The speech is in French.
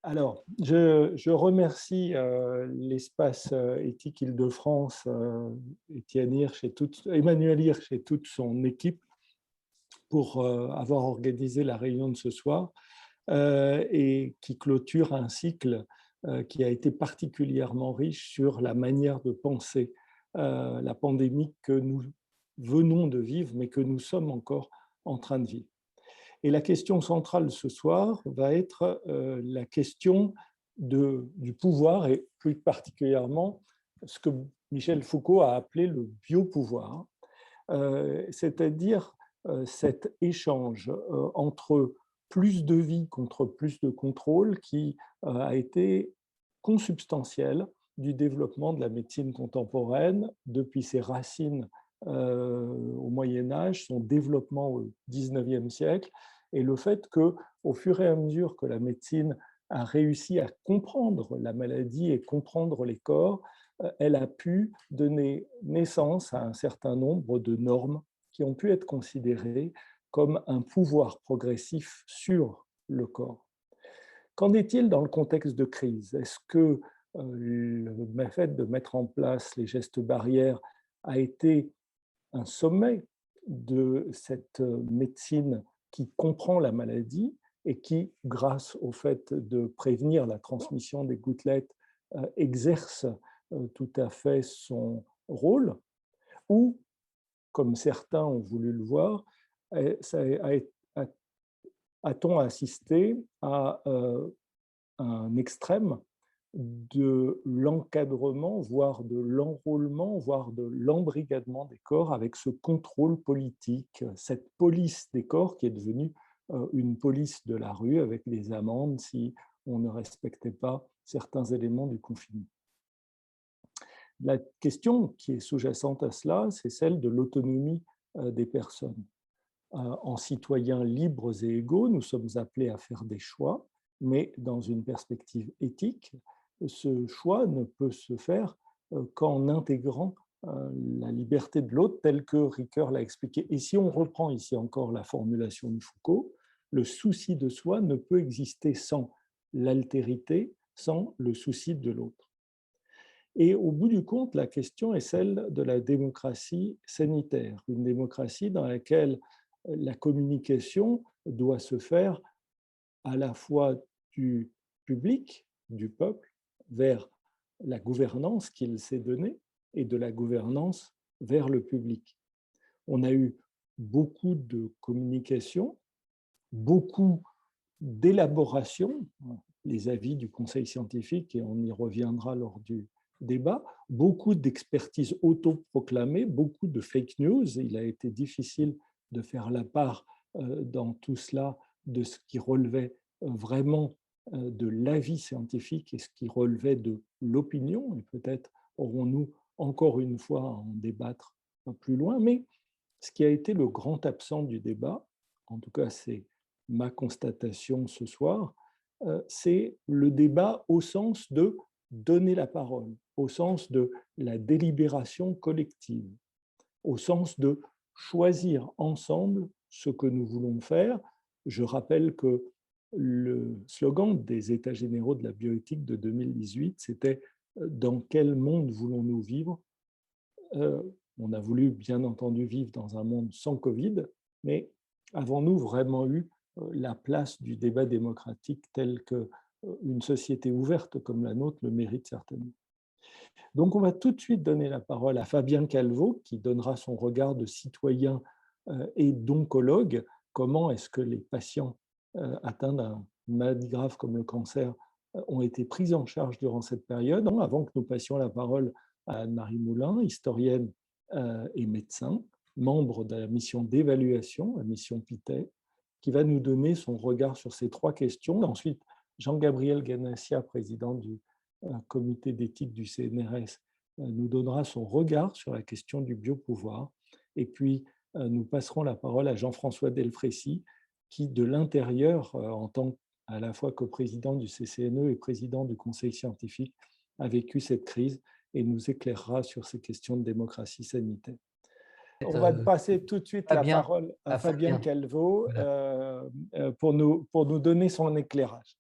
Alors, je remercie l'espace éthique Île-de-France, Emmanuel Hirsch et toute son équipe pour avoir organisé la réunion de ce soir et qui clôture un cycle qui a été particulièrement riche sur la manière de penser la pandémie que nous venons de vivre, mais que nous sommes encore en train de vivre. Et la question centrale ce soir va être la question du pouvoir et plus particulièrement ce que Michel Foucault a appelé le biopouvoir, c'est-à-dire cet échange entre plus de vie contre plus de contrôle qui a été consubstantiel du développement de la médecine contemporaine depuis ses racines au Moyen Âge, son développement au XIXe siècle, et le fait qu'au fur et à mesure que la médecine a réussi à comprendre la maladie et comprendre les corps, elle a pu donner naissance à un certain nombre de normes qui ont pu être considérées comme un pouvoir progressif sur le corps. Qu'en est-il dans le contexte de crise? Est-ce que le fait de mettre en place les gestes barrières a été un sommet de cette médecine qui comprend la maladie et qui, grâce au fait de prévenir la transmission des gouttelettes, exerce tout à fait son rôle, ou, comme certains ont voulu le voir, a-t-on assisté à un extrême de l'encadrement, voire de l'enrôlement, voire de l'embrigadement des corps avec ce contrôle politique, cette police des corps qui est devenue une police de la rue avec des amendes si on ne respectait pas certains éléments du confinement. La question qui est sous-jacente à cela, c'est celle de l'autonomie des personnes. En citoyens libres et égaux, nous sommes appelés à faire des choix, mais dans une perspective éthique, ce choix ne peut se faire qu'en intégrant la liberté de l'autre, telle que Ricoeur l'a expliqué. Et si on reprend ici encore la formulation de Foucault, le souci de soi ne peut exister sans l'altérité, sans le souci de l'autre. Et au bout du compte, la question est celle de la démocratie sanitaire, une démocratie dans laquelle la communication doit se faire à la fois du public, du peuple, vers la gouvernance qu'il s'est donnée et de la gouvernance vers le public. On a eu beaucoup de communication, beaucoup d'élaboration, les avis du conseil scientifique, et on y reviendra lors du débat, beaucoup d'expertise autoproclamée, beaucoup de fake news. Il a été difficile de faire la part dans tout cela de ce qui relevait vraiment de l'avis scientifique et ce qui relevait de l'opinion, et peut-être aurons-nous encore une fois à en débattre plus loin, mais ce qui a été le grand absent du débat, en tout cas c'est ma constatation ce soir, c'est le débat au sens de donner la parole, au sens de la délibération collective, au sens de choisir ensemble ce que nous voulons faire. Je rappelle que le slogan des États généraux de la bioéthique de 2018, c'était « Dans quel monde voulons-nous vivre ?» On a voulu, bien entendu, vivre dans un monde sans Covid, mais avons-nous vraiment eu la place du débat démocratique tel qu'une société ouverte comme la nôtre le mérite certainement? Donc, on va tout de suite donner la parole à Fabien Calvo, qui donnera son regard de citoyen et d'oncologue. Comment est-ce que les patients atteints d'une maladie grave comme le cancer ont été pris en charge durant cette période? Avant que nous passions la parole à Anne-Marie Moulin, historienne et médecin, membre de la mission d'évaluation, la mission PITET, qui va nous donner son regard sur ces trois questions. Ensuite, Jean-Gabriel Ganassia, président du comité d'éthique du CNRS, nous donnera son regard sur la question du biopouvoir. Et puis, nous passerons la parole à Jean-François Delfrécy, qui, de l'intérieur, en tant à la fois que président du CCNE et président du conseil scientifique, a vécu cette crise et nous éclairera sur ces questions de démocratie sanitaire. On va passer tout de suite la Fabien, parole à à Fabien Fabien. Calvo Voilà. pour nous donner son éclairage.